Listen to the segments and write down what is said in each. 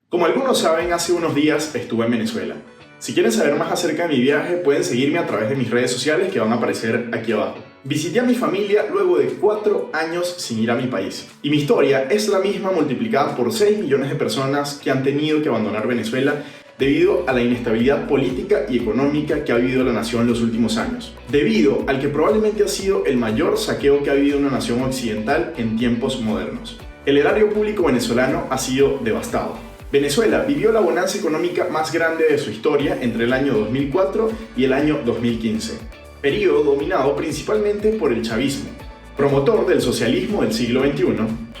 Como algunos saben, hace unos días estuve en Venezuela. Si quieren saber más acerca de mi viaje, pueden seguirme a través de mis redes sociales que van a aparecer aquí abajo. Visité a mi familia luego de 4 años sin ir a mi país. Y mi historia es la misma multiplicada por 6 millones de personas que han tenido que abandonar Venezuela debido a la inestabilidad política y económica que ha vivido la nación en los últimos años. Debido al que probablemente ha sido el mayor saqueo que ha vivido una nación occidental en tiempos modernos. El erario público venezolano ha sido devastado. Venezuela vivió la bonanza económica más grande de su historia entre el año 2004 y el año 2015, periodo dominado principalmente por el chavismo, promotor del socialismo del siglo XXI,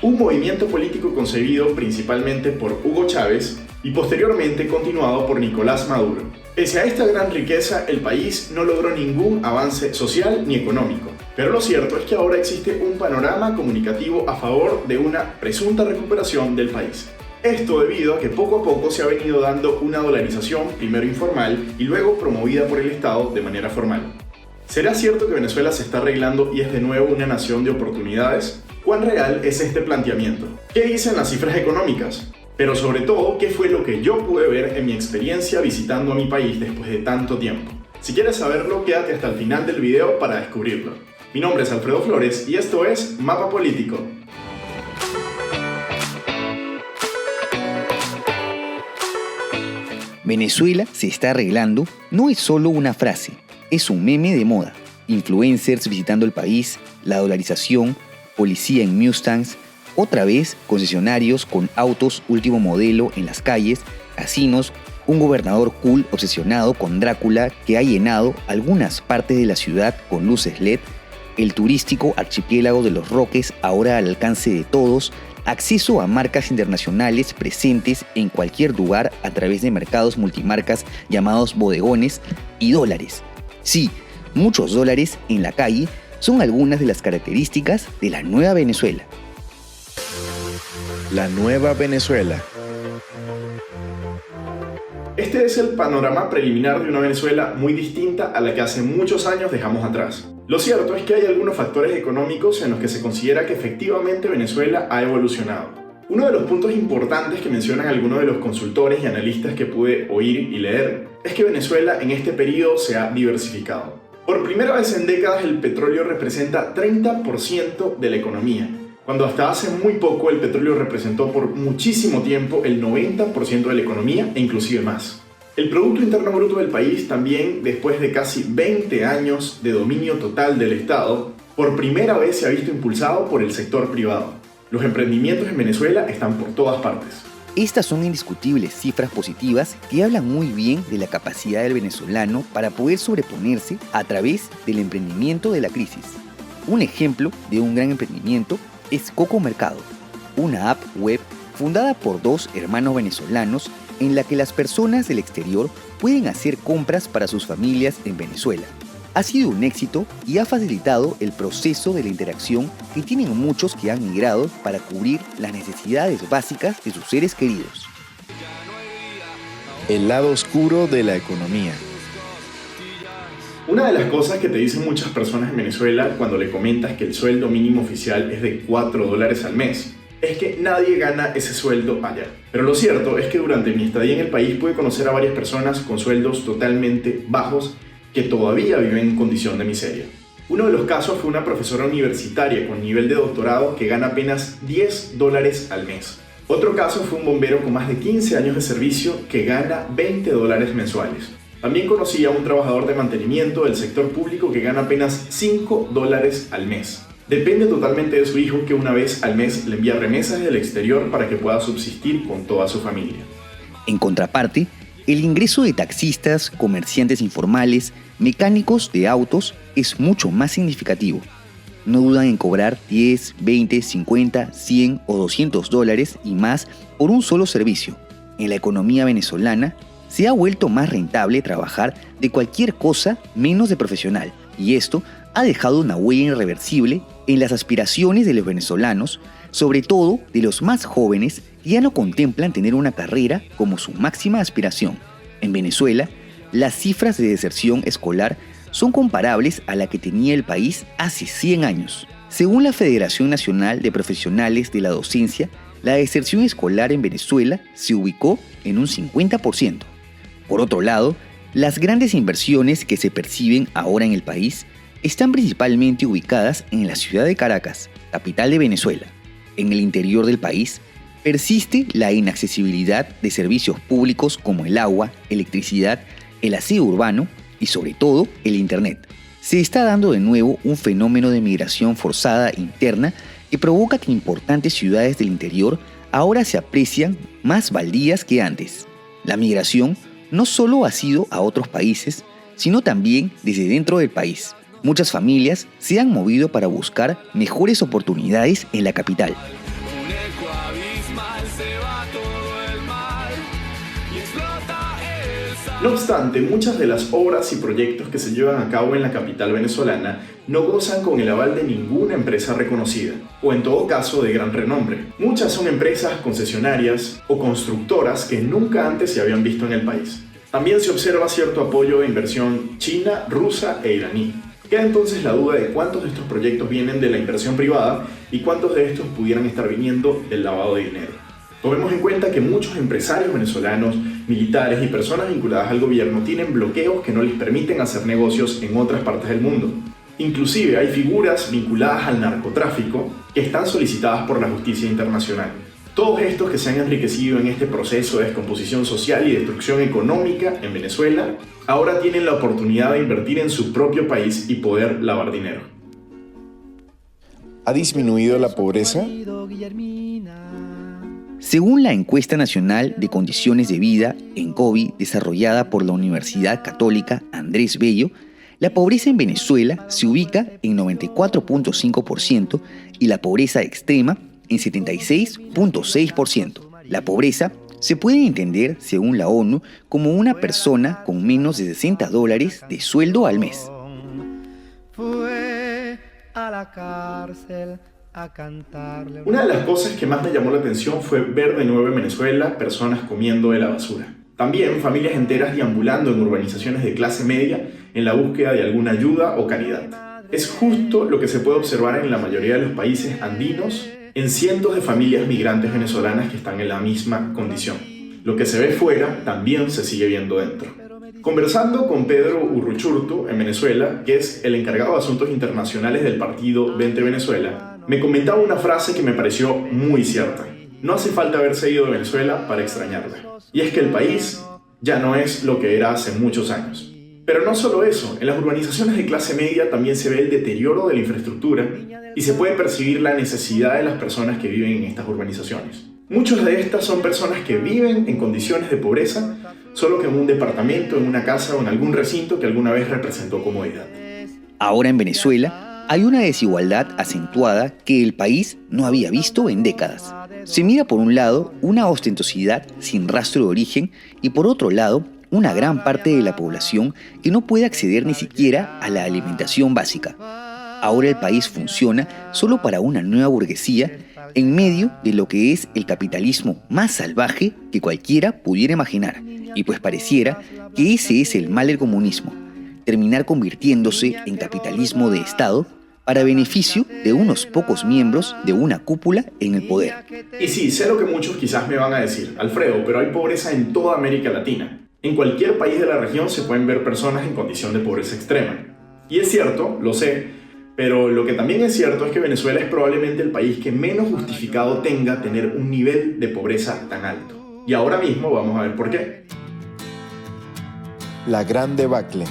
un movimiento político concebido principalmente por Hugo Chávez y posteriormente continuado por Nicolás Maduro. Pese a esta gran riqueza, el país no logró ningún avance social ni económico, pero lo cierto es que ahora existe un panorama comunicativo a favor de una presunta recuperación del país. Esto debido a que poco a poco se ha venido dando una dolarización, primero informal y luego promovida por el Estado de manera formal. ¿Será cierto que Venezuela se está arreglando y es de nuevo una nación de oportunidades? ¿Cuán real es este planteamiento? ¿Qué dicen las cifras económicas? Pero sobre todo, ¿qué fue lo que yo pude ver en mi experiencia visitando a mi país después de tanto tiempo? Si quieres saberlo, quédate hasta el final del video para descubrirlo. Mi nombre es Alfredo Flores y esto es Mapa Político. Venezuela se está arreglando no es solo una frase, es un meme de moda. Influencers visitando el país, la dolarización, policía en Mustangs, otra vez concesionarios con autos último modelo en las calles, casinos, un gobernador cool obsesionado con Drácula que ha llenado algunas partes de la ciudad con luces LED, el turístico archipiélago de los Roques ahora al alcance de todos, acceso a marcas internacionales presentes en cualquier lugar a través de mercados multimarcas llamados bodegones y dólares. Sí, muchos dólares en la calle son algunas de las características de la nueva Venezuela. La nueva Venezuela. Este es el panorama preliminar de una Venezuela muy distinta a la que hace muchos años dejamos atrás. Lo cierto es que hay algunos factores económicos en los que se considera que efectivamente Venezuela ha evolucionado. Uno de los puntos importantes que mencionan algunos de los consultores y analistas que pude oír y leer es que Venezuela en este periodo se ha diversificado. Por primera vez en décadas el petróleo representa 30% de la economía, cuando hasta hace muy poco el petróleo representó por muchísimo tiempo el 90% de la economía e inclusive más. El Producto Interno Bruto del país también, después de casi 20 años de dominio total del Estado, por primera vez se ha visto impulsado por el sector privado. Los emprendimientos en Venezuela están por todas partes. Estas son indiscutibles cifras positivas que hablan muy bien de la capacidad del venezolano para poder sobreponerse a través del emprendimiento de la crisis. Un ejemplo de un gran emprendimiento es Coco Mercado, una app web fundada por 2 hermanos venezolanos en la que las personas del exterior pueden hacer compras para sus familias en Venezuela. Ha sido un éxito y ha facilitado el proceso de la interacción que tienen muchos que han migrado para cubrir las necesidades básicas de sus seres queridos. El lado oscuro de la economía. Una de las cosas que te dicen muchas personas en Venezuela cuando le comentas que el sueldo mínimo oficial es de $4 al mes es que nadie gana ese sueldo allá. Pero lo cierto es que durante mi estadía en el país pude conocer a varias personas con sueldos totalmente bajos que todavía viven en condición de miseria. Uno de los casos fue una profesora universitaria con nivel de doctorado que gana apenas $10 al mes. Otro caso fue un bombero con más de 15 años de servicio que gana $20 mensuales. También conocí a un trabajador de mantenimiento del sector público que gana apenas $5 al mes. Depende totalmente de su hijo que una vez al mes le envía remesas del exterior para que pueda subsistir con toda su familia. En contraparte, el ingreso de taxistas, comerciantes informales, mecánicos de autos es mucho más significativo. No dudan en cobrar 10, 20, 50, 100 o $200 y más por un solo servicio. En la economía venezolana se ha vuelto más rentable trabajar de cualquier cosa menos de profesional, y esto ha dejado una huella irreversible en las aspiraciones de los venezolanos, sobre todo de los más jóvenes que ya no contemplan tener una carrera como su máxima aspiración. En Venezuela, las cifras de deserción escolar son comparables a la que tenía el país hace 100 años. Según la Federación Nacional de Profesionales de la Docencia, la deserción escolar en Venezuela se ubicó en un 50%. Por otro lado, las grandes inversiones que se perciben ahora en el país están principalmente ubicadas en la ciudad de Caracas, capital de Venezuela. En el interior del país persiste la inaccesibilidad de servicios públicos como el agua, electricidad, el aseo urbano y sobre todo el Internet. Se está dando de nuevo un fenómeno de migración forzada interna que provoca que importantes ciudades del interior ahora se aprecian más baldías que antes. La migración no solo ha sido a otros países, sino también desde dentro del país. Muchas familias se han movido para buscar mejores oportunidades en la capital. No obstante, muchas de las obras y proyectos que se llevan a cabo en la capital venezolana no gozan con el aval de ninguna empresa reconocida, o en todo caso de gran renombre. Muchas son empresas concesionarias o constructoras que nunca antes se habían visto en el país. También se observa cierto apoyo de inversión china, rusa e iraní. Queda entonces la duda de cuántos de estos proyectos vienen de la inversión privada y cuántos de estos pudieran estar viniendo del lavado de dinero. Tomemos en cuenta que muchos empresarios venezolanos, militares y personas vinculadas al gobierno tienen bloqueos que no les permiten hacer negocios en otras partes del mundo. Inclusive hay figuras vinculadas al narcotráfico que están solicitadas por la justicia internacional. Todos estos que se han enriquecido en este proceso de descomposición social y destrucción económica en Venezuela, ahora tienen la oportunidad de invertir en su propio país y poder lavar dinero. ¿Ha disminuido la pobreza? Según la Encuesta Nacional de Condiciones de Vida en COVID desarrollada por la Universidad Católica Andrés Bello, la pobreza en Venezuela se ubica en 94.5% y la pobreza extrema en 76.6%. La pobreza se puede entender, según la ONU, como una persona con menos de $60 de sueldo al mes. Fue a la cárcel a cantarle. Una de las cosas que más me llamó la atención fue ver de nuevo en Venezuela personas comiendo de la basura. También familias enteras deambulando en urbanizaciones de clase media en la búsqueda de alguna ayuda o caridad. Es justo lo que se puede observar en la mayoría de los países andinos, en cientos de familias migrantes venezolanas que están en la misma condición. Lo que se ve fuera también se sigue viendo dentro. Conversando con Pedro Urruchurtu en Venezuela, que es el encargado de asuntos internacionales del partido Vente Venezuela, me comentaba una frase que me pareció muy cierta. No hace falta haberse ido de Venezuela para extrañarla. Y es que el país ya no es lo que era hace muchos años. Pero no solo eso, en las urbanizaciones de clase media también se ve el deterioro de la infraestructura y se puede percibir la necesidad de las personas que viven en estas urbanizaciones. Muchas de estas son personas que viven en condiciones de pobreza, solo que en un departamento, en una casa o en algún recinto que alguna vez representó comodidad. Ahora en Venezuela hay una desigualdad acentuada que el país no había visto en décadas. Se mira por un lado una ostentosidad sin rastro de origen y por otro lado una gran parte de la población que no puede acceder ni siquiera a la alimentación básica. Ahora el país funciona solo para una nueva burguesía en medio de lo que es el capitalismo más salvaje que cualquiera pudiera imaginar. Y pues pareciera que ese es el mal del comunismo, terminar convirtiéndose en capitalismo de Estado para beneficio de unos pocos miembros de una cúpula en el poder. Y sí, sé lo que muchos quizás me van a decir, Alfredo, pero hay pobreza en toda América Latina. En cualquier país de la región se pueden ver personas en condición de pobreza extrema. Y es cierto, lo sé, pero lo que también es cierto es que Venezuela es probablemente el país que menos justificado tenga tener un nivel de pobreza tan alto. Y ahora mismo vamos a ver por qué. La gran debacle.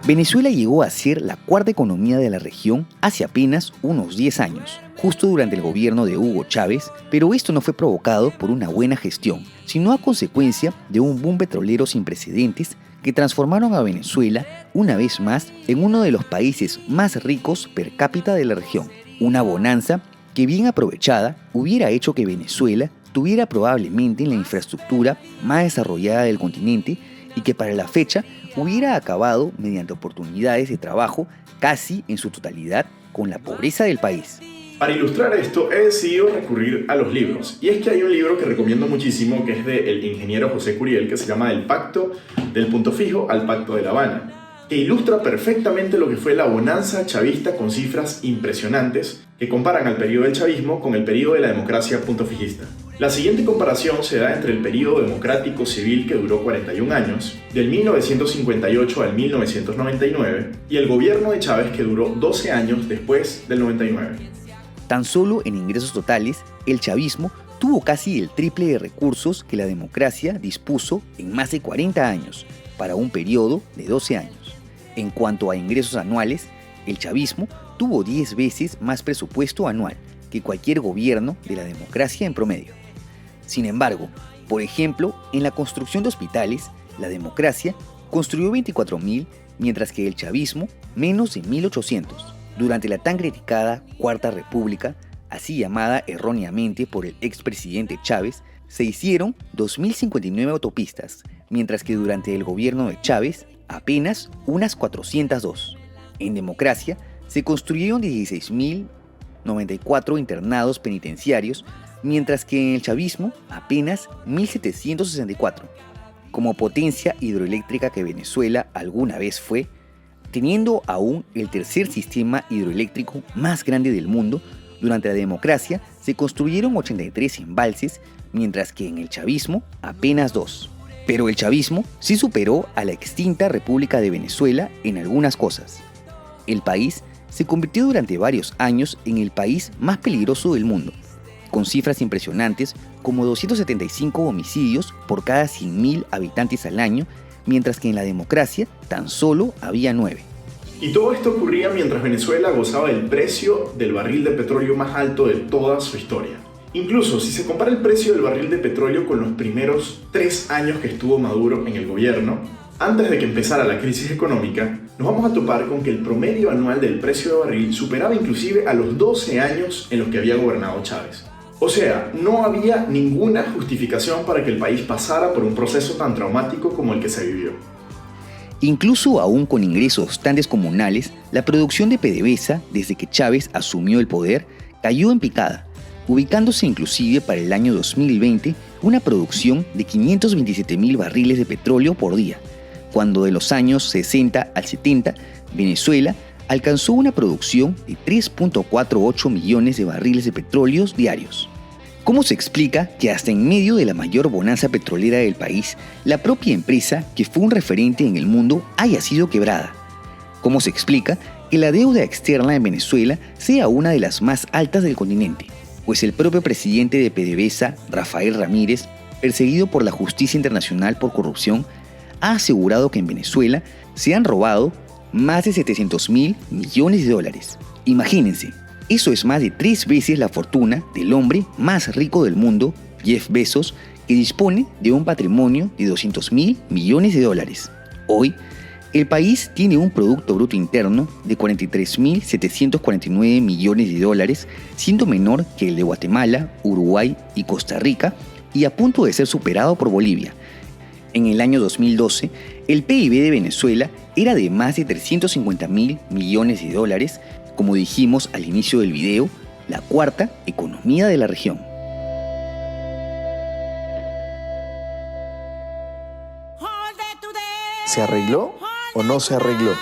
Venezuela llegó a ser la cuarta economía de la región hace apenas unos 10 años, justo durante el gobierno de Hugo Chávez, pero esto no fue provocado por una buena gestión, sino a consecuencia de un boom petrolero sin precedentes que transformaron a Venezuela una vez más en uno de los países más ricos per cápita de la región. Una bonanza que bien aprovechada hubiera hecho que Venezuela tuviera probablemente la infraestructura más desarrollada del continente y que para la fecha hubiera acabado mediante oportunidades de trabajo casi en su totalidad con la pobreza del país. Para ilustrar esto he decidido recurrir a los libros, y es que hay un libro que recomiendo muchísimo que es del ingeniero José Curiel que se llama Del Pacto del Punto Fijo al Pacto de La Habana. que ilustra perfectamente lo que fue la bonanza chavista con cifras impresionantes que comparan al periodo del chavismo con el periodo de la democracia punto fijista. La siguiente comparación se da entre el periodo democrático civil que duró 41 años, del 1958 al 1999, y el gobierno de Chávez que duró 12 años después del 99. Tan solo en ingresos totales, el chavismo tuvo casi el triple de recursos que la democracia dispuso en más de 40 años, para un periodo de 12 años. En cuanto a ingresos anuales, el chavismo tuvo 10 veces más presupuesto anual que cualquier gobierno de la democracia en promedio. Sin embargo, por ejemplo, en la construcción de hospitales, la democracia construyó 24.000, mientras que el chavismo menos de 1.800. Durante la tan criticada Cuarta República, así llamada erróneamente por el expresidente Chávez, se hicieron 2.059 autopistas, mientras que durante el gobierno de Chávez, apenas unas 402. En democracia, se construyeron 16.094 internados penitenciarios, mientras que en el chavismo apenas 1.764. Como potencia hidroeléctrica que Venezuela alguna vez fue, teniendo aún el tercer sistema hidroeléctrico más grande del mundo, durante la democracia se construyeron 83 embalses, mientras que en el chavismo apenas 2. Pero el chavismo sí superó a la extinta República de Venezuela en algunas cosas. El país se convirtió durante varios años en el país más peligroso del mundo, con cifras impresionantes como 275 homicidios por cada 100.000 habitantes al año, mientras que en la democracia tan solo había 9. Y todo esto ocurría mientras Venezuela gozaba del precio del barril de petróleo más alto de toda su historia. Incluso si se compara el precio del barril de petróleo con los primeros 3 años que estuvo Maduro en el gobierno, antes de que empezara la crisis económica, nos vamos a topar con que el promedio anual del precio de barril superaba inclusive a los 12 años en los que había gobernado Chávez. O sea, no había ninguna justificación para que el país pasara por un proceso tan traumático como el que se vivió. Incluso aún con ingresos tan descomunales, la producción de PDVSA, desde que Chávez asumió el poder, cayó en picada, ubicándose inclusive para el año 2020 una producción de 527.000 barriles de petróleo por día, cuando de los años 60 al 70, Venezuela alcanzó una producción de 3.48 millones de barriles de petróleo diarios. ¿Cómo se explica que hasta en medio de la mayor bonanza petrolera del país, la propia empresa, que fue un referente en el mundo, haya sido quebrada? ¿Cómo se explica que la deuda externa en Venezuela sea una de las más altas del continente? Pues el propio presidente de PDVSA, Rafael Ramírez, perseguido por la justicia internacional por corrupción, ha asegurado que en Venezuela se han robado más de 700.000 millones de dólares. Imagínense, eso es más de 3 veces la fortuna del hombre más rico del mundo, Jeff Bezos, que dispone de un patrimonio de 200.000 millones de dólares. Hoy, el país tiene un Producto Bruto Interno de 43.749 millones de dólares, siendo menor que el de Guatemala, Uruguay y Costa Rica, y a punto de ser superado por Bolivia. En el año 2012, el PIB de Venezuela era de más de 350.000 millones de dólares, como dijimos al inicio del video, la cuarta economía de la región. ¿Se arregló o no se arregló?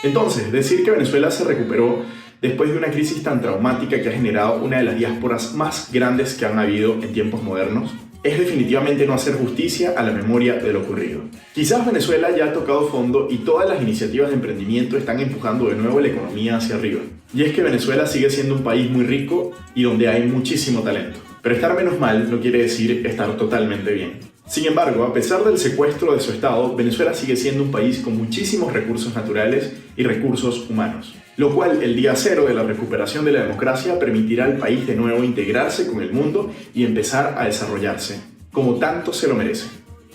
Entonces, decir que Venezuela se recuperó después de una crisis tan traumática que ha generado una de las diásporas más grandes que han habido en tiempos modernos, es definitivamente no hacer justicia a la memoria de lo ocurrido. Quizás Venezuela ya ha tocado fondo y todas las iniciativas de emprendimiento están empujando de nuevo la economía hacia arriba. Y es que Venezuela sigue siendo un país muy rico y donde hay muchísimo talento. Pero estar menos mal no quiere decir estar totalmente bien. Sin embargo, a pesar del secuestro de su estado, Venezuela sigue siendo un país con muchísimos recursos naturales y recursos humanos, lo cual el día cero de la recuperación de la democracia permitirá al país de nuevo integrarse con el mundo y empezar a desarrollarse, como tanto se lo merece.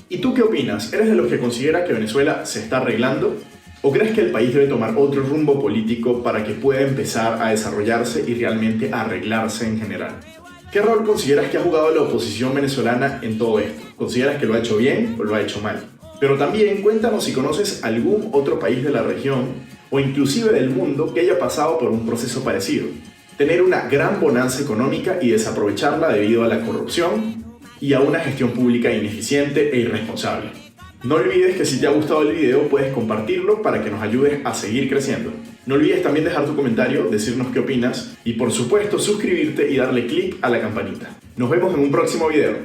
¿Y tú qué opinas? ¿Eres de los que considera que Venezuela se está arreglando? ¿O crees que el país debe tomar otro rumbo político para que pueda empezar a desarrollarse y realmente a arreglarse en general? ¿Qué rol consideras que ha jugado la oposición venezolana en todo esto? ¿Consideras que lo ha hecho bien o lo ha hecho mal? Pero también cuéntanos si conoces algún otro país de la región o inclusive del mundo que haya pasado por un proceso parecido. Tener una gran bonanza económica y desaprovecharla debido a la corrupción y a una gestión pública ineficiente e irresponsable. No olvides que si te ha gustado el video puedes compartirlo para que nos ayudes a seguir creciendo. No olvides también dejar tu comentario, decirnos qué opinas y por supuesto suscribirte y darle click a la campanita. Nos vemos en un próximo video.